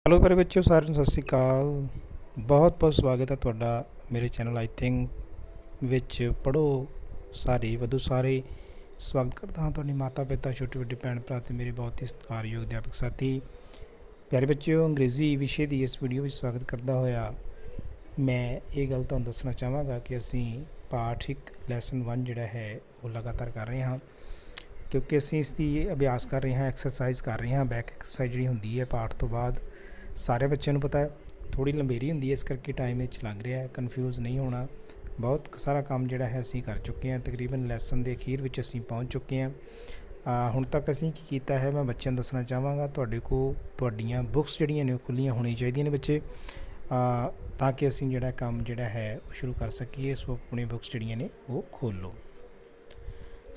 Hello ਮੇਰੇ ਬੱਚਿਓ, ਸਾਰਿਆਂ ਨੂੰ ਸਤਿ ਸ਼੍ਰੀ ਅਕਾਲ। ਬਹੁਤ ਬਹੁਤ ਸਵਾਗਤ ਹੈ ਤੁਹਾਡਾ ਮੇਰੇ ਚੈਨਲ ਆਈ ਥਿੰਕ ਵਿੱਚ। ਪੜ੍ਹੋ ਸਾਰੇ ਵਧੂ ਸਾਰੇ। ਸਵਾਗਤ ਕਰਦਾ ਹਾਂ ਤੁਹਾਡੇ ਮਾਤਾ ਪਿਤਾ, ਛੋਟੇ ਵੱਡੇ ਭੈਣ ਭਰਾ ਅਤੇ ਮੇਰੇ ਬਹੁਤ ਹੀ ਸਤਿਕਾਰਯੋਗ ਅਧਿਆਪਕ ਸਾਥੀ। ਪਿਆਰੇ ਬੱਚਿਓ, ਅੰਗਰੇਜ਼ੀ ਵਿਸ਼ੇ ਦੀ ਇਸ ਵੀਡੀਓ ਵਿੱਚ ਸਵਾਗਤ ਕਰਦਾ ਹੋਇਆ ਮੈਂ ਇਹ ਗੱਲ ਤੁਹਾਨੂੰ ਦੱਸਣਾ ਚਾਹਾਂਗਾ ਕਿ ਅਸੀਂ ਪਾਠ 1 ਲੈਸਨ 1 ਜਿਹੜਾ ਹੈ ਉਹ ਲਗਾਤਾਰ ਕਰ ਰਹੇ ਹਾਂ, ਕਿਉਂਕਿ ਅਸੀਂ ਇਸ ਦੀ ਅਭਿਆਸ ਕਰ ਰਹੇ ਹਾਂ, ਐਕਸਰਸਾਈਜ਼ ਕਰ ਰਹੇ ਹਾਂ। ਬੈਕ ਐਕਸਰਸਾਈਜ਼ ਜਿਹੜੀ ਹੁੰਦੀ ਹੈ ਪਾਠ ਤੋਂ ਬਾਅਦ, ਸਾਰੇ ਬੱਚਿਆਂ ਨੂੰ ਪਤਾ ਹੈ ਥੋੜ੍ਹੀ ਲੰਬੇਰੀ ਹੁੰਦੀ ਹੈ, ਇਸ ਕਰਕੇ ਟਾਈਮ ਵਿੱਚ ਲੱਗ ਰਿਹਾ ਹੈ। ਕਨਫਿਊਜ਼ ਨਹੀਂ ਹੋਣਾ, ਬਹੁਤ ਸਾਰਾ ਕੰਮ ਜਿਹੜਾ ਹੈ ਅਸੀਂ ਕਰ ਚੁੱਕੇ ਹਾਂ। ਤਕਰੀਬਨ ਲੈਸਨ ਦੇ ਅਖੀਰ ਵਿੱਚ ਅਸੀਂ ਪਹੁੰਚ ਚੁੱਕੇ ਹਾਂ। ਹੁਣ ਤੱਕ ਅਸੀਂ ਕੀ ਕੀਤਾ ਹੈ ਮੈਂ ਬੱਚਿਆਂ ਨੂੰ ਦੱਸਣਾ ਚਾਹਾਂਗਾ। ਤੁਹਾਡੇ ਕੋਲ ਤੁਹਾਡੀਆਂ ਬੁੱਕਸ ਜਿਹੜੀਆਂ ਨੇ ਉਹ ਖੁੱਲ੍ਹੀਆਂ ਹੋਣੀਆਂ ਚਾਹੀਦੀਆਂ ਨੇ ਬੱਚੇ, ਤਾਂ ਕਿ ਅਸੀਂ ਜਿਹੜਾ ਕੰਮ ਜਿਹੜਾ ਹੈ ਉਹ ਸ਼ੁਰੂ ਕਰ ਸਕੀਏ। ਸੋ ਆਪਣੀ ਬੁੱਕਸ ਜਿਹੜੀਆਂ ਨੇ ਉਹ ਖੋਲ੍ਹ ਲਓ।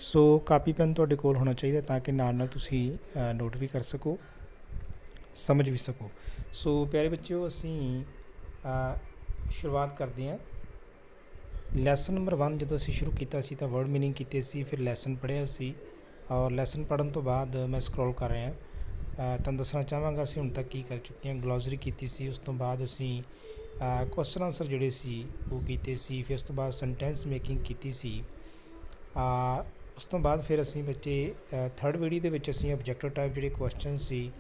ਸੋ ਕਾਪੀ ਪੈਨ ਤੁਹਾਡੇ ਕੋਲ ਹੋਣਾ ਚਾਹੀਦਾ ਤਾਂ ਕਿ ਨਾਲ ਨਾਲ ਤੁਸੀਂ ਨੋਟ ਵੀ ਕਰ ਸਕੋ, ਸਮਝ ਵੀ ਸਕੋ। ਸੋ ਪਿਆਰੇ ਬੱਚਿਓ, ਅਸੀਂ ਸ਼ੁਰੂਆਤ ਕਰਦੇ ਹਾਂ। ਲੈਸਨ ਨੰਬਰ 1 ਜਦੋਂ ਅਸੀਂ ਸ਼ੁਰੂ ਕੀਤਾ ਸੀ ਤਾਂ ਵਰਡ ਮੀਨਿੰਗ ਕੀਤੇ ਸੀ, ਫਿਰ ਲੈਸਨ ਪੜ੍ਹਿਆ ਸੀ। ਔਰ ਲੈਸਨ ਪੜ੍ਹਨ ਤੋਂ ਬਾਅਦ ਮੈਂ ਸਕਰੋਲ ਕਰ ਰਿਹਾ, ਤੁਹਾਨੂੰ ਦੱਸਣਾ ਚਾਹਾਂਗਾ ਅਸੀਂ ਹੁਣ ਤੱਕ ਕੀ ਕਰ ਚੁੱਕੇ ਹਾਂ। ਗਲੋਸਰੀ ਕੀਤੀ ਸੀ, ਉਸ ਤੋਂ ਬਾਅਦ ਅਸੀਂ ਕੁਐਸਚਨ ਆਨਸਰ ਜਿਹੜੇ ਸੀ ਉਹ ਕੀਤੇ ਸੀ, ਫਿਰ ਉਸ ਤੋਂ ਬਾਅਦ ਸੈਂਟੈਂਸ ਮੇਕਿੰਗ ਕੀਤੀ ਸੀ। ਉਸ ਤੋਂ ਬਾਅਦ ਫਿਰ ਅਸੀਂ ਬੱਚੇ ਥਰਡ ਵੀਡੀਓ ਦੇ ਵਿੱਚ ਅਸੀਂ ਆਬਜੈਕਟਿਵ ਟਾਈਪ ਜਿਹੜੇ ਕੁਐਸਚਨ ਸੀ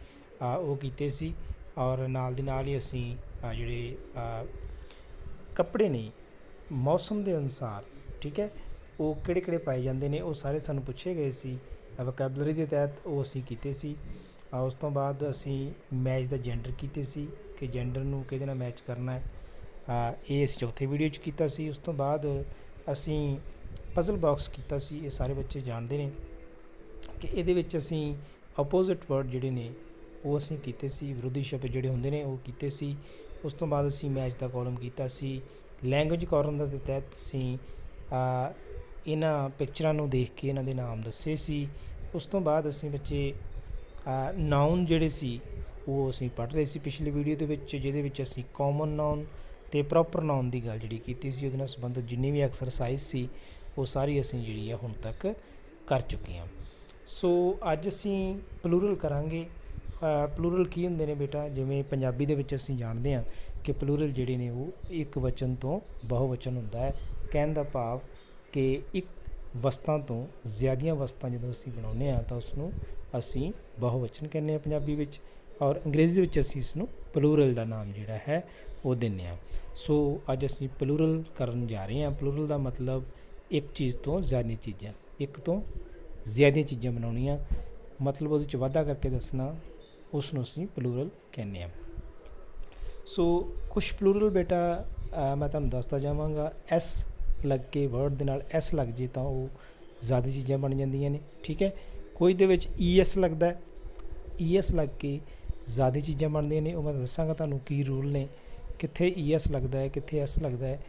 ਉਹ ਕੀਤੇ ਸੀ। ਔਰ ਨਾਲ ਦੀ ਨਾਲ ਹੀ ਅਸੀਂ ਜਿਹੜੇ ਕੱਪੜੇ ਨੇ ਮੌਸਮ ਦੇ ਅਨੁਸਾਰ, ਠੀਕ ਹੈ, ਉਹ ਕਿਹੜੇ ਕਿਹੜੇ ਪਾਏ ਜਾਂਦੇ ਨੇ ਉਹ ਸਾਰੇ ਸਾਨੂੰ ਪੁੱਛੇ ਗਏ ਸੀ। ਵੋਕੈਬਲਰੀ ਦੇ ਤਹਿਤ ਉਹ ਅਸੀਂ ਕੀਤੇ ਸੀ। ਉਸ ਤੋਂ ਬਾਅਦ ਅਸੀਂ ਮੈਚ ਦਾ ਜੈਂਡਰ ਕੀਤੇ ਸੀ ਕਿ ਜੈਂਡਰ ਨੂੰ ਕਿਹਦੇ ਨਾਲ ਮੈਚ ਕਰਨਾ ਹੈ, ਇਹ ਅਸੀਂ ਚੌਥੇ ਵੀਡੀਓ 'ਚ ਕੀਤਾ ਸੀ। ਉਸ ਤੋਂ ਬਾਅਦ ਅਸੀਂ ਪਜ਼ਲ ਬਾਕਸ ਕੀਤਾ ਸੀ। ਇਹ ਸਾਰੇ ਬੱਚੇ ਜਾਣਦੇ ਨੇ ਕਿ ਇਹਦੇ ਵਿੱਚ ਅਸੀਂ ਅਪੋਜ਼ਿਟ ਵਰਡ ਜਿਹੜੇ ਨੇ ਉਹ ਅਸੀਂ ਕੀਤੇ ਸੀ, ਵਿਰੋਧੀ ਸ਼ਬਦ ਜਿਹੜੇ ਹੁੰਦੇ ਨੇ ਉਹ ਕੀਤੇ ਸੀ। ਉਸ ਤੋਂ ਬਾਅਦ ਅਸੀਂ ਮੈਚ ਦਾ ਕਾਲਮ ਕੀਤਾ ਸੀ। ਲੈਂਗੁਏਜ ਕਾਲਮ ਦੇ ਤਹਿਤ ਅਸੀਂ ਇਹਨਾਂ ਪਿਕਚਰਾਂ ਨੂੰ ਦੇਖ ਕੇ ਇਹਨਾਂ ਦੇ ਨਾਮ ਦੱਸੇ ਸੀ। ਉਸ ਤੋਂ ਬਾਅਦ ਅਸੀਂ ਬੱਚੇ ਨਾਊਨ ਜਿਹੜੇ ਸੀ ਉਹ ਅਸੀਂ ਪੜ੍ਹ ਰਹੇ ਸੀ ਪਿਛਲੀ ਵੀਡੀਓ ਦੇ ਵਿੱਚ, ਜਿਹਦੇ ਵਿੱਚ ਅਸੀਂ ਕਾਮਨ ਨਾਊਨ ਅਤੇ ਪ੍ਰੋਪਰ ਨਾਊਨ ਦੀ ਗੱਲ ਜਿਹੜੀ ਕੀਤੀ ਸੀ। ਉਹਦੇ ਨਾਲ ਸੰਬੰਧਿਤ ਜਿੰਨੀ ਵੀ ਐਕਸਰਸਾਈਜ਼ ਸੀ ਉਹ ਸਾਰੀ ਅਸੀਂ ਜਿਹੜੀ ਆ ਹੁਣ ਤੱਕ ਕਰ ਚੁੱਕੇ ਹਾਂ। ਸੋ ਅੱਜ ਅਸੀਂ ਪਲੂਰਲ ਕਰਾਂਗੇ। ਪਲੂਰਲ ਕੀ ਹੁੰਦੇ ਨੇ ਬੇਟਾ, ਜਿਵੇਂ ਪੰਜਾਬੀ ਦੇ ਵਿੱਚ ਅਸੀਂ ਜਾਣਦੇ ਹਾਂ ਕਿ ਪਲੂਰਲ ਜਿਹੜੇ ਨੇ ਉਹ ਇੱਕ ਵਚਨ ਤੋਂ ਬਹੁਵਚਨ ਹੁੰਦਾ ਹੈ। ਕਹਿਣ ਦਾ ਭਾਵ ਕਿ ਇੱਕ ਵਸਤਾਂ ਤੋਂ ਜ਼ਿਆਦੀਆਂ ਵਸਤਾਂ ਜਦੋਂ ਅਸੀਂ ਬਣਾਉਂਦੇ ਹਾਂ ਤਾਂ ਉਸਨੂੰ ਅਸੀਂ ਬਹੁਵਚਨ ਕਹਿੰਦੇ ਹਾਂ ਪੰਜਾਬੀ ਵਿੱਚ, ਔਰ ਅੰਗਰੇਜ਼ੀ ਵਿੱਚ ਅਸੀਂ ਇਸ ਨੂੰ ਪਲੂਰਲ ਦਾ ਨਾਮ ਜਿਹੜਾ ਹੈ ਉਹ ਦਿੰਦੇ ਹਾਂ। ਸੋ ਅੱਜ ਅਸੀਂ ਪਲੂਰਲ ਕਰਨ ਜਾ ਰਹੇ ਹਾਂ। ਪਲੂਰਲ ਦਾ ਮਤਲਬ ਇੱਕ ਚੀਜ਼ ਤੋਂ ਜ਼ਿਆਦੀਆਂ ਚੀਜ਼ਾਂ, ਇੱਕ ਤੋਂ ਜ਼ਿਆਦੀਆਂ ਚੀਜ਼ਾਂ ਬਣਾਉਣੀਆਂ, ਮਤਲਬ ਉਹਦੇ 'ਚ ਵਾਧਾ ਕਰਕੇ ਦੱਸਣਾ, ਉਸ ਨੂੰ ਅਸੀਂ ਪਲੂਰਲ ਕਹਿੰਦੇ ਹਾਂ। ਸੋ ਕੁਛ ਪਲੂਰਲ ਬੇਟਾ ਮੈਂ ਤੁਹਾਨੂੰ ਦੱਸਦਾ ਜਾਵਾਂਗਾ। ਐਸ ਲੱਗ ਕੇ, ਵਰਡ ਦੇ ਨਾਲ ਐਸ ਲੱਗ ਜੇ ਤਾਂ ਉਹ ਜ਼ਿਆਦਾ ਚੀਜ਼ਾਂ ਬਣ ਜਾਂਦੀਆਂ ਨੇ, ਠੀਕ ਹੈ। ਕੋਈ ਦੇ ਵਿੱਚ ਈ ਐਸ ਲੱਗਦਾ, ਈ ਐਸ ਲੱਗ ਕੇ ਜ਼ਿਆਦਾ ਚੀਜ਼ਾਂ ਬਣਦੀਆਂ ਨੇ। ਉਹ ਮੈਂ ਦੱਸਾਂਗਾ ਤੁਹਾਨੂੰ ਕੀ ਰੂਲ ਨੇ, ਕਿੱਥੇ ਈ ਐਸ ਲੱਗਦਾ ਹੈ, ਕਿੱਥੇ ਐਸ ਲੱਗਦਾ ਹੈ।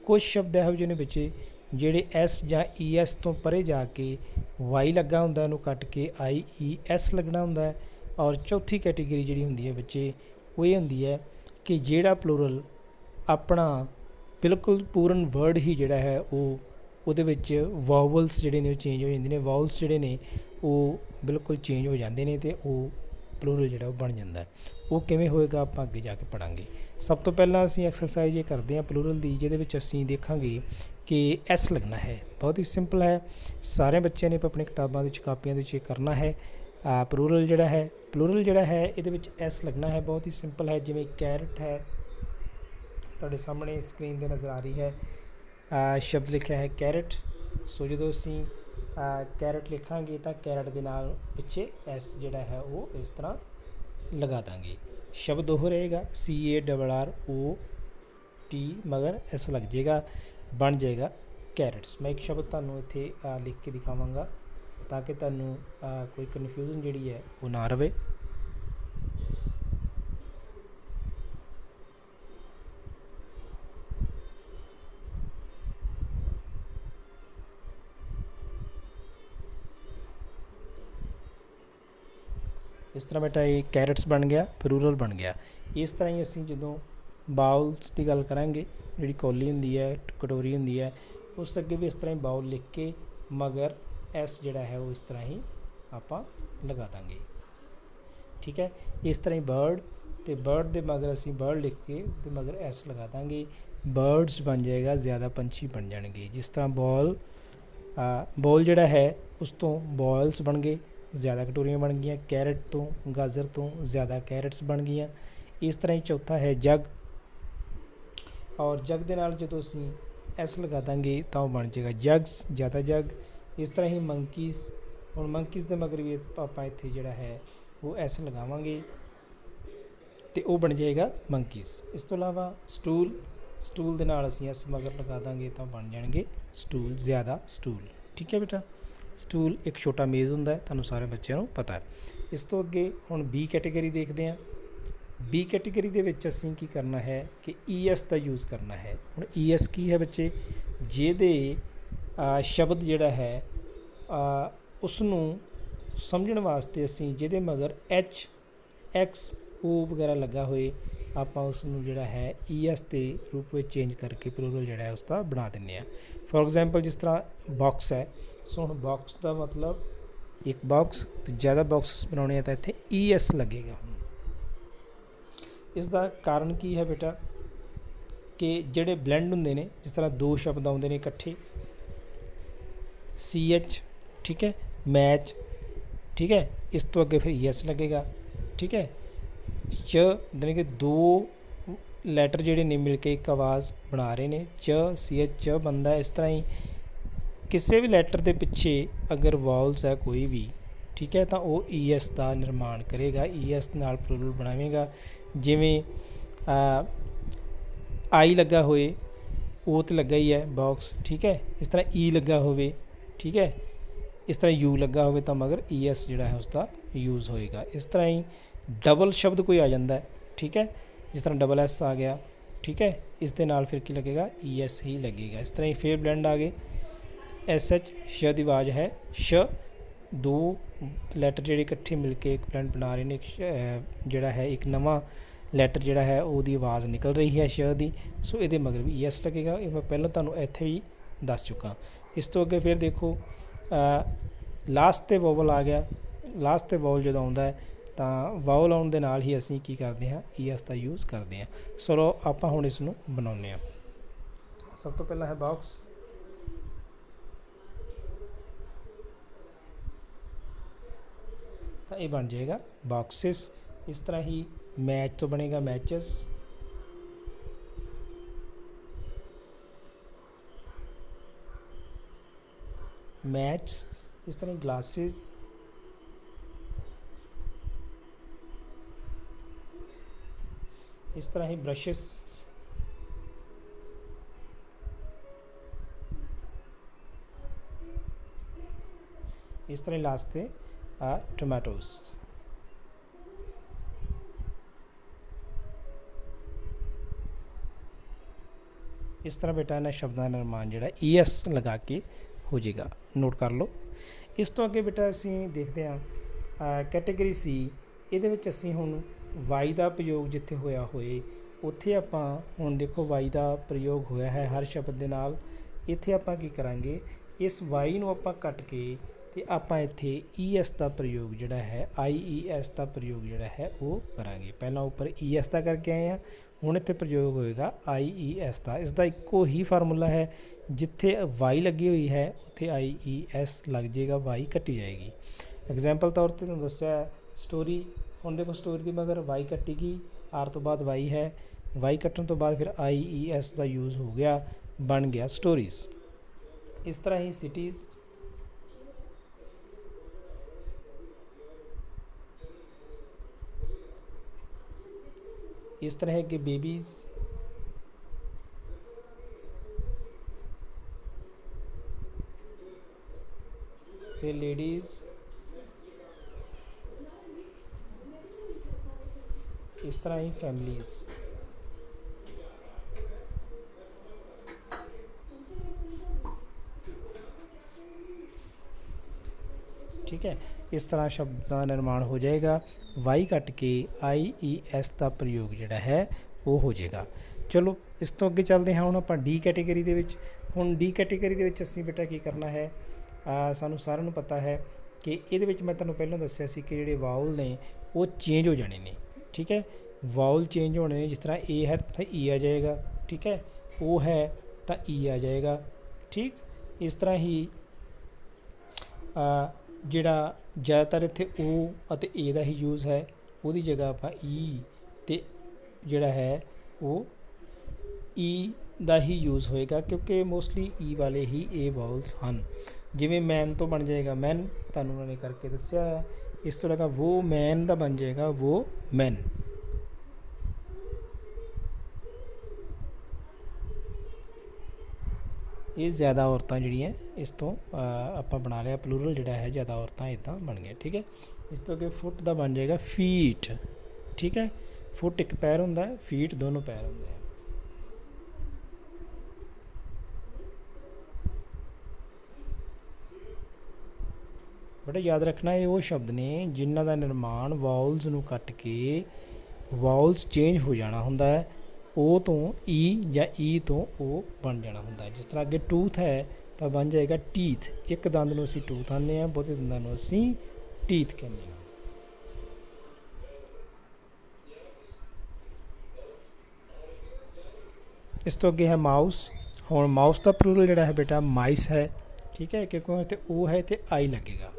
ਕੁਛ ਸ਼ਬਦ ਇਹੋ ਜਿਹੇ ਨੇ ਬੱਚੇ ਜਿਹੜੇ ਐਸ ਜਾਂ ਈ ਐਸ ਤੋਂ ਪਰੇ ਜਾ ਕੇ ਵਾਈ ਲੱਗਾ ਹੁੰਦਾ, ਉਹਨੂੰ ਕੱਟ ਕੇ ਆਈ ਈ ਐਸ ਲੱਗਣਾ ਹੁੰਦਾ ਹੈ। ਔਰ ਚੌਥੀ ਕੈਟੇਗਰੀ ਜਿਹੜੀ ਹੁੰਦੀ ਹੈ ਬੱਚੇ ਉਹ ਇਹ ਹੁੰਦੀ ਹੈ ਕਿ ਜਿਹੜਾ ਪਲੂਰਲ ਆਪਣਾ ਬਿਲਕੁਲ ਪੂਰਨ ਵਰਡ ਹੀ ਜਿਹੜਾ ਹੈ ਉਹ ਉਹਦੇ ਵਿੱਚ ਵਾਵਲਸ ਜਿਹੜੇ ਨੇ ਉਹ ਚੇਂਜ ਹੋ ਜਾਂਦੇ ਨੇ। ਵਾਵਲਸ ਜਿਹੜੇ ਨੇ ਉਹ ਬਿਲਕੁਲ ਚੇਂਜ ਹੋ ਜਾਂਦੇ ਨੇ ਅਤੇ ਉਹ ਪਲੂਰਲ ਜਿਹੜਾ ਉਹ ਬਣ ਜਾਂਦਾ। ਉਹ ਕਿਵੇਂ ਹੋਏਗਾ ਆਪਾਂ ਅੱਗੇ ਜਾ ਕੇ ਪੜ੍ਹਾਂਗੇ। ਸਭ ਤੋਂ ਪਹਿਲਾਂ ਅਸੀਂ ਐਕਸਰਸਾਈਜ਼ ਇਹ ਕਰਦੇ ਹਾਂ ਪਲੂਰਲ ਦੀ, ਜਿਹਦੇ ਵਿੱਚ ਅਸੀਂ ਦੇਖਾਂਗੇ ਕਿ ਐਸ ਲੱਗਣਾ ਹੈ। ਬਹੁਤ ਹੀ ਸਿੰਪਲ ਹੈ, ਸਾਰੇ ਬੱਚਿਆਂ ਨੇ ਆਪਣੀ ਕਿਤਾਬਾਂ ਦੇ ਵਿੱਚ, ਕਾਪੀਆਂ ਦੇ ਵਿੱਚ ਇਹ ਕਰਨਾ ਹੈ। ਪਲੂਰਲ ਜਿਹੜਾ ਹੈ ਇਹਦੇ ਵਿੱਚ ਐਸ ਲੱਗਣਾ ਹੈ। ਬਹੁਤ ਹੀ ਸਿੰਪਲ ਹੈ। ਜਿਵੇਂ ਕੈਰਟ ਹੈ, ਤੁਹਾਡੇ ਸਾਹਮਣੇ ਸਕਰੀਨ 'ਤੇ ਨਜ਼ਰ ਆ ਰਹੀ ਹੈ, ਸ਼ਬਦ ਲਿਖਿਆ ਹੈ ਕੈਰਟ। ਸੋ ਜਦੋਂ ਅਸੀਂ ਕੈਰਟ ਲਿਖਾਂਗੇ ਤਾਂ ਕੈਰਟ ਦੇ ਨਾਲ ਪਿੱਛੇ ਐਸ ਜਿਹੜਾ ਹੈ ਉਹ ਇਸ ਤਰ੍ਹਾਂ ਲਗਾ ਦਾਂਗੇ। ਸ਼ਬਦ ਉਹ ਰਹੇਗਾ CARROT, ਮਗਰ ਐਸ ਲੱਗ ਜਾਏਗਾ, ਬਣ ਜਾਏਗਾ ਕੈਰਟਸ। ਮੈਂ ਇੱਕ ਸ਼ਬਦ ਤੁਹਾਨੂੰ ਇੱਥੇ ਲਿਖ ਕੇ ਦਿਖਾਵਾਂਗਾ ਤਾਂ ਕਿ ਤੁਹਾਨੂੰ ਕੋਈ ਕਨਫਿਊਜ਼ਨ ਜਿਹੜੀ ਹੈ ਉਹ ਨਾ ਰਹੇ। ਇਸ ਤਰ੍ਹਾਂ ਬੇਟਾ ਇਹ ਕੈਰਟਸ ਬਣ ਗਿਆ, ਪਲੂਰਲ ਬਣ ਗਿਆ। ਇਸ ਤਰ੍ਹਾਂ ਹੀ ਅਸੀਂ ਜਦੋਂ ਬਾਉਲਸ ਦੀ ਗੱਲ ਕਰਾਂਗੇ, ਜਿਹੜੀ ਕੌਲੀ ਹੁੰਦੀ ਹੈ, ਕਟੋਰੀ ਹੁੰਦੀ ਹੈ, ਉਸ ਅੱਗੇ ਵੀ ਇਸ ਤਰ੍ਹਾਂ ਹੀ ਬਾਉਲ ਲਿਖ ਕੇ ਮਗਰ ਐਸ ਜਿਹੜਾ ਹੈ ਉਹ ਇਸ ਤਰ੍ਹਾਂ ਹੀ ਆਪਾਂ ਲਗਾ ਦਾਂਗੇ, ਠੀਕ ਹੈ। ਇਸ ਤਰ੍ਹਾਂ ਹੀ ਬਰਡ, तो बर्ड के मगर असी बर्ड लिख के तो मगर एस लगा देंगे, बर्ड्स बन जाएगा, ज़्यादा पंछी बन जाएंगे। जिस तरह बॉल बॉल जोड़ा है उस तो बॉल्स बन गए, ज़्यादा कटोरियाँ बन गई। कैरट तो गाजर तो ज़्यादा कैरट्स बन गई। इस तरह ही चौथा है जग, और जग के नाल जो असी एस लगा देंगे तो बन जाएगा जग्स, ज़्यादा जग। इस तरह ही मंकीज़, हुण मंकीज़ के मगर भी आपां इत्थे जिहड़ा है वो एस लगावांगे तो वो बन जाएगा मंकीज़। इस तो इलावा स्टूल, स्टूल के नाल असीं एस मगर लगा देंगे तो बन जाएंगे स्टूल, ज़्यादा स्टूल। ठीक है बेटा, स्टूल एक छोटा मेज़ हुंदा है, तुहानूं सारे बच्चों को पता है। इस तो अगे हुण बी कैटेगरी देखते हैं। बी कैटेगरी दे विच असीं की करना है कि ई एस का यूज़ करना है। हुण ई एस की है बच्चे, जिहदे शब्द जिहड़ा है उसनूं समझण वास्ते असीं जिहदे मगर एच एक्स ओ वगैरह लगा होए आपां उसनूं जिहड़ा है ई एस के रूप में चेंज करके प्लूरल जिहड़ा है उसका बना दिंदे आ। फॉर एग्जाम्पल जिस तरह बॉक्स है, सो हुण बॉक्स का मतलब एक बॉक्स, तो ज़्यादा बॉक्स बनाने हैं तो इत्थे ई एस लगेगा। इसका कारण की है बेटा कि जिहड़े ब्लेंड हुंदे ने, जिस तरह दो शब्द आउंदे ने इकट्ठे, सी एच, ठीक है, मैच, ठीक है, इस तो अगे फिर ई एस लगेगा। ठीक है, च यानी कि दो लैटर जिहड़े ने मिल के एक आवाज़ बना रहे हैं, च सी एच च बनता। इस तरह ही किसी भी लैटर के पिछे अगर वॉल्स है कोई भी, ठीक है, तो वो ई एस का निर्माण करेगा, ई एस नाल प्लूरल बनावेगा। जिमें आई लगा होए, ओ तो लगा ही है बॉक्स, ठीक है, इस तरह ई लगा होवे, ठीक है, इस तरह यू लगा होवे तो मगर ई एस जिहड़ा है उसका यूज़ होएगा। इस तरह ही डबल शब्द कोई आ जाता है, ठीक है, जिस तरह डबल एस आ गया, ठीक है, इस दे नाल फिर की लगेगा ई एस ही लगेगा। इस तरह ही फिर ब्लेंड आ गए, एस एच श की आवाज़ है श, दो लैटर जिहड़े इकट्ठे मिल के एक ब्लेंड बना रहे हैं, जिहड़ा है एक नवा लैटर जिहड़ा है ਉਹਦੀ आवाज़ निकल रही है श की, सो ये मगर भी ई एस लगेगा। ये मैं पहले तुहानूं इत्थे भी दस चुका। इस तो अगे फिर देखो लास्ट ते वोवल आ गया, लास्ट ते वोवल जो आउंदा है तो वावल आउण दे नाल ही असीं की करते हैं ई एस का यूज़ करते हैं। चलो आपां हुण इसनूं बनाउने आ। सब तो पहला है बॉक्स, तो ये बन जाएगा बॉक्सिस। इस तरह ही मैच तो बनेगा मैचेस, मैच। इस तरह ग्लासेस, इस तरह ही ब्रशेस, इस तरह लास्ट थे टोमेटोज। इस तरह बेटा इन्हां शब्दों का निर्माण जिहड़ा ई एस लगा के हो जाएगा, नोट कर लो। इस तो अगे बेटा असीं देखते हैं कैटेगरी सी, इहदे विच असीं हुण वाई का प्रयोग जिथे होया होए उत्थे आपां हुण देखो वाई का प्रयोग होया है हर शब्द दे नाल। इत्थे आपां की करांगे, इस वाई नूं आपां कट के ते आपां इत्थे ई एस का प्रयोग जिहड़ा है आई ई एस का प्रयोग जिहड़ा है वो करांगे। पहलां उपर ई एस का करके आए हैं, हुण इत्थे प्रयोग होएगा आई ई एस का। इसका इक्को ही फार्मूला है, जिथे वाई लगी हुई है उत्थे आई ई एस लग जाएगा, वाई कटी जाएगी। एग्जाम्पल तौर पर तुहानूं दस्सिया स्टोरी, हुण देखो स्टोरी की मगर वाई कटेगी, आर तो बाद वाई है, वाई कट्टण तो बाद फिर आई ई एस का यूज़ हो गया, बन गया स्टोरीज़। इस तरह ही सिटीज़, इस तरह के बेबीज़, फिर लेडीज़, इस तरह ही फैमिलीज़। ठीक है, इस तरह शब्द का निर्माण हो जाएगा, वाई कट के आई ई एस का प्रयोग जिहड़ा है वो हो जाएगा। चलो इस तो अगे चलते हैं, हुण आपां डी कैटेगरी दे विच। हुण डी कैटेगरी दे विच असीं बेटा की करना है, सानूं सारिआं नूं पता है कि इहदे विच मैं तुहानूं पहिलों दस्सिआ सी कि जिहड़े वाउल ने वो चेंज हो जाने ने। ठीक है, ਵਾਉਲ ਚੇਂਜ ਹੋਣੇ ਨੇ। ਜਿਸ ਤਰ੍ਹਾਂ ਏ ਹੈ ਤਾਂ ਉੱਥੇ ਈ ਆ ਜਾਏਗਾ, ਠੀਕ ਹੈ। ਓ ਹੈ ਤਾਂ ਈ ਆ ਜਾਏਗਾ, ਠੀਕ। ਇਸ ਤਰ੍ਹਾਂ ਹੀ ਜਿਹੜਾ ਜ਼ਿਆਦਾਤਰ ਇੱਥੇ ਓ ਅਤੇ ਏ ਦਾ ਹੀ ਯੂਜ਼ ਹੈ, ਉਹਦੀ ਜਗ੍ਹਾ ਆਪਾਂ ਈ ਅਤੇ ਜਿਹੜਾ ਹੈ ਉਹ ਈ ਦਾ ਹੀ ਯੂਜ਼ ਹੋਏਗਾ, ਕਿਉਂਕਿ ਮੋਸਟਲੀ ਈ ਵਾਲੇ ਹੀ ਇਹ ਵਾਵਲਸ ਹਨ। ਜਿਵੇਂ ਮੈਨ ਤੋਂ ਬਣ ਜਾਏਗਾ ਮੈਨ, ਤੁਹਾਨੂੰ ਉਹਨਾਂ ਨੇ ਕਰਕੇ ਦੱਸਿਆ ਹੈ। ਇਸ ਤੋਂ ਇਲਾਵਾ ਵੋ ਮੈਨ ਦਾ ਬਣ ਜਾਏਗਾ ਵੋ ਮੈਨ। ਇਹ ਜ਼ਿਆਦਾ ਔਰਤਾਂ ਜਿਹੜੀਆਂ, ਇਸ ਤੋਂ ਆਪਾਂ ਬਣਾ ਲਿਆ ਪਲੂਰਲ ਜਿਹੜਾ ਹੈ, ਜ਼ਿਆਦਾ ਔਰਤਾਂ ਇੱਦਾਂ ਬਣ ਗਈਆਂ, ਠੀਕ ਹੈ। ਇਸ ਤੋਂ ਅੱਗੇ ਫੁੱਟ ਦਾ ਬਣ ਜਾਏਗਾ ਫੀਟ, ਠੀਕ ਹੈ। ਫੁੱਟ ਇੱਕ ਪੈਰ ਹੁੰਦਾ ਹੈ, ਫੀਟ ਦੋਨੋਂ ਪੈਰ ਹੁੰਦੇ ਆ। ਬੇਟਾ ਯਾਦ ਰੱਖਣਾ, ਇਹ ਉਹ ਸ਼ਬਦ ਨੇ ਜਿਨ੍ਹਾਂ ਦਾ ਨਿਰਮਾਣ ਵਾਉਲਸ ਨੂੰ ਕੱਟ ਕੇ ਵਾਉਲਸ ਚੇਂਜ ਹੋ ਜਾਣਾ ਹੁੰਦਾ ਹੈ, ਓ ਤੋਂ ਈ ਜਾਂ ਈ ਤੋਂ ਓ ਬਣ ਜਾਣਾ ਹੁੰਦਾ ਹੈ। ਜਿਸ ਤਰ੍ਹਾਂ ਅੱਗੇ ਟੂਥ ਹੈ ਤਾਂ ਬਣ ਜਾਏਗਾ ਟੀਥ। ਇੱਕ ਦੰਦ ਨੂੰ ਅਸੀਂ ਟੂਥ ਆਉਂਦੇ ਹਾਂ, ਬਹੁਤੇ ਦੰਦਾਂ ਨੂੰ ਅਸੀਂ ਟੀਥ ਕਹਿੰਦੇ ਹਾਂ। ਇਸ ਤੋਂ ਅੱਗੇ ਹੈ ਮਾਊਸ। ਹੁਣ ਮਾਊਸ ਦਾ ਪਲੂਰਲ ਜਿਹੜਾ ਹੈ ਬੇਟਾ ਮਾਈਸ ਹੈ, ਠੀਕ ਹੈ, ਕਿਉਂਕਿ ਇੱਥੇ ਓ ਹੈ ਅਤੇ ਆਈ ਲੱਗੇਗਾ।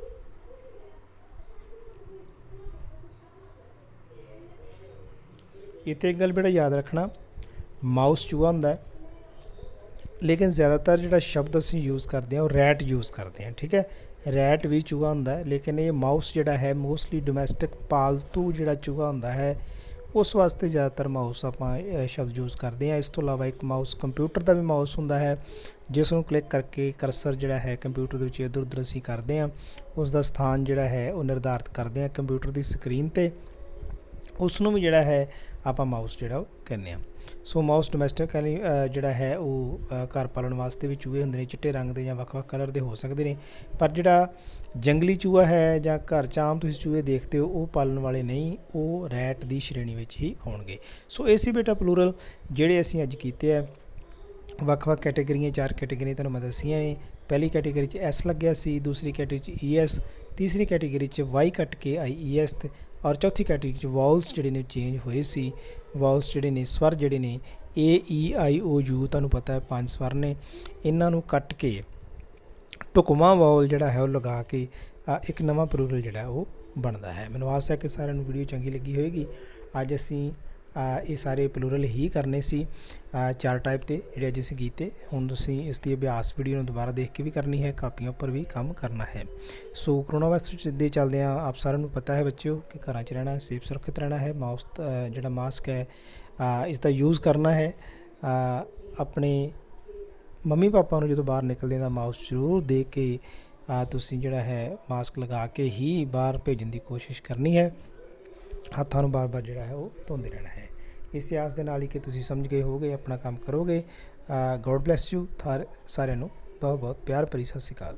ਇੱਥੇ ਇੱਕ ਗੱਲ ਬੇਟਾ ਯਾਦ ਰੱਖਣਾ, ਮਾਊਸ ਚੂਹਾ ਹੁੰਦਾ, ਲੇਕਿਨ ਜ਼ਿਆਦਾਤਰ ਜਿਹੜਾ ਸ਼ਬਦ ਅਸੀਂ ਯੂਜ਼ ਕਰਦੇ ਹਾਂ ਉਹ ਰੈਟ ਯੂਜ਼ ਕਰਦੇ ਹਾਂ, ਠੀਕ ਹੈ। ਰੈਟ ਵੀ ਚੂਹਾ ਹੁੰਦਾ, ਲੇਕਿਨ ਇਹ ਮਾਊਸ ਜਿਹੜਾ ਹੈ ਮੋਸਟਲੀ ਡੋਮੈਸਟਿਕ ਪਾਲਤੂ ਜਿਹੜਾ ਚੂਹਾ ਹੁੰਦਾ ਹੈ, ਉਸ ਵਾਸਤੇ ਜ਼ਿਆਦਾਤਰ ਮਾਊਸ ਆਪਾਂ ਸ਼ਬਦ ਯੂਜ਼ ਕਰਦੇ ਹਾਂ। ਇਸ ਤੋਂ ਇਲਾਵਾ ਇੱਕ ਮਾਊਸ ਕੰਪਿਊਟਰ ਦਾ ਵੀ ਮਾਊਸ ਹੁੰਦਾ ਹੈ, ਜਿਸ ਨੂੰ ਕਲਿੱਕ ਕਰਕੇ ਕਰਸਰ ਜਿਹੜਾ ਹੈ ਕੰਪਿਊਟਰ ਦੇ ਵਿੱਚ ਇੱਧਰ ਉੱਧਰ ਅਸੀਂ ਕਰਦੇ ਹਾਂ, ਉਸ ਦਾ ਸਥਾਨ ਜਿਹੜਾ ਹੈ ਉਹ ਨਿਰਧਾਰਿਤ ਕਰਦੇ ਹਾਂ ਕੰਪਿਊਟਰ ਦੀ ਸਕਰੀਨ 'ਤੇ, ਉਸ ਨੂੰ ਵੀ ਜਿਹੜਾ ਹੈ ਆਪਾਂ ਮਾਊਸ ਜਿਹੜਾ ਉਹ ਕਹਿੰਦੇ ਹਾਂ। ਸੋ ਮਾਊਸ ਡੋਮੈਸਟਿਕ ਜਿਹੜਾ ਹੈ ਉਹ ਘਰ ਪਾਲਣ ਵਾਸਤੇ ਵੀ ਚੂਹੇ ਹੁੰਦੇ ਨੇ, ਚਿੱਟੇ ਰੰਗ ਦੇ ਜਾਂ ਵੱਖ-ਵੱਖ ਕਲਰ ਦੇ ਹੋ ਸਕਦੇ ਨੇ। ਪਰ ਜਿਹੜਾ ਜੰਗਲੀ ਚੂਹਾ ਹੈ ਜਾਂ ਘਰ 'ਚ ਆਮ ਤੁਸੀਂ ਚੂਹੇ ਦੇਖਦੇ ਹੋ, ਉਹ ਪਾਲਣ ਵਾਲੇ ਨਹੀਂ, ਉਹ ਰੈਟ ਦੀ ਸ਼੍ਰੇਣੀ ਵਿੱਚ ਹੀ ਆਉਣਗੇ। ਸੋ ਇਹ ਸੀ ਬੇਟਾ ਪਲੂਰਲ ਜਿਹੜੇ ਅਸੀਂ ਅੱਜ ਕੀਤੇ ਆ। ਵੱਖ-ਵੱਖ ਕੈਟੇਗਰੀਆਂ, 4 ਕੈਟੇਗਰੀਆਂ ਤੁਹਾਨੂੰ ਮੈਂ ਦੱਸੀਆਂ ਨੇ। ਪਹਿਲੀ ਕੈਟੇਗਰੀ 'ਚ ਐਸ ਲੱਗਿਆ ਸੀ, ਦੂਸਰੀ ਕੈਟੇਗਰੀ 'ਚ ਈ ਐਸ, ਤੀਸਰੀ ਕੈਟੇਗਰੀ 'ਚ ਵਾਈ ਕੱਟ ਕੇ ਆਈ ਈ ਐਸ, ਔਰ ਚੌਥੀ ਕੈਟੇਗਰੀ 'ਚ ਵਾਵਲਸ ਜਿਹੜੇ ਨੇ ਚੇਂਜ ਹੋਏ ਸੀ। ਵਾਵਲਸ ਜਿਹੜੇ ਨੇ, ਸਵਰ ਜਿਹੜੇ ਨੇ, ਏ ਈ ਆਈ ਓ ਯੂ, ਤੁਹਾਨੂੰ ਪਤਾ ਹੈ 5 ਸਵਰ ਨੇ, ਇਹਨਾਂ ਨੂੰ ਕੱਟ ਕੇ ਢੁਕਵਾਂ ਵਾਵਲ ਜਿਹੜਾ ਹੈ ਉਹ ਲਗਾ ਕੇ ਇੱਕ ਨਵਾਂ ਪਲੂਰਲ ਜਿਹੜਾ ਉਹ ਬਣਦਾ ਹੈ। ਮੈਨੂੰ ਆਸ ਹੈ ਕਿ ਸਾਰਿਆਂ ਨੂੰ ਵੀਡੀਓ ਚੰਗੀ ਲੱਗੀ ਹੋਏਗੀ। ਅੱਜ ਅਸੀਂ ਇਹ ਸਾਰੇ ਪਲੂਰਲ ਹੀ ਕਰਨੇ ਸੀ, 4 ਟਾਈਪ ਦੇ ਜਿਹੜੇ ਅੱਜ ਅਸੀਂ ਕੀਤੇ। ਹੁਣ ਤੁਸੀਂ ਇਸ ਦੀ ਅਭਿਆਸ ਵੀਡੀਓ ਨੂੰ ਦੁਬਾਰਾ ਦੇਖ ਕੇ ਵੀ ਕਰਨੀ ਹੈ, ਕਾਪੀਆਂ ਉੱਪਰ ਵੀ ਕੰਮ ਕਰਨਾ ਹੈ। ਸੋ ਕਰੋਨਾ ਵਾਇਰਸ ਦੇ ਚੱਲਦੇ ਆ, ਆਪ ਸਾਰਿਆਂ ਨੂੰ ਪਤਾ ਹੈ ਬੱਚਿਓ ਕਿ ਘਰਾਂ 'ਚ ਰਹਿਣਾ, ਸੇਫ ਸੁਰੱਖਿਅਤ ਰਹਿਣਾ ਹੈ। ਜਿਹੜਾ ਮਾਸਕ ਹੈ ਇਸ ਦਾ ਯੂਜ਼ ਕਰਨਾ ਹੈ। ਆਪਣੇ ਮੰਮੀ ਪਾਪਾ ਨੂੰ ਜਦੋਂ ਬਾਹਰ ਨਿਕਲਦੇ ਤਾਂ ਮਾਸਕ ਜ਼ਰੂਰ ਦੇ ਕੇ ਤੁਸੀਂ ਜਿਹੜਾ ਹੈ ਮਾਸਕ ਲਗਾ ਕੇ ਹੀ ਬਾਹਰ ਭੇਜਣ ਦੀ ਕੋਸ਼ਿਸ਼ ਕਰਨੀ ਹੈ। ਹੱਥਾਂ ਨੂੰ ਬਾਰ-ਬਾਰ ਜਿਹੜਾ ਹੈ ਉਹ ਧੋਂਦੇ ਰਹਿਣਾ ਹੈ। ਇਸ ਆਸ ਦੇ ਨਾਲ ਹੀ ਕਿ ਤੁਸੀਂ ਸਮਝ ਗਏ ਹੋਗੇ, ਆਪਣਾ ਕੰਮ ਕਰੋਗੇ। God bless you. ਸਾਰਿਆਂ ਨੂੰ ਬਹੁਤ ਬਹੁਤ ਪਿਆਰ ਭਰੀ ਸਤਿ ਸ਼੍ਰੀ ਅਕਾਲ।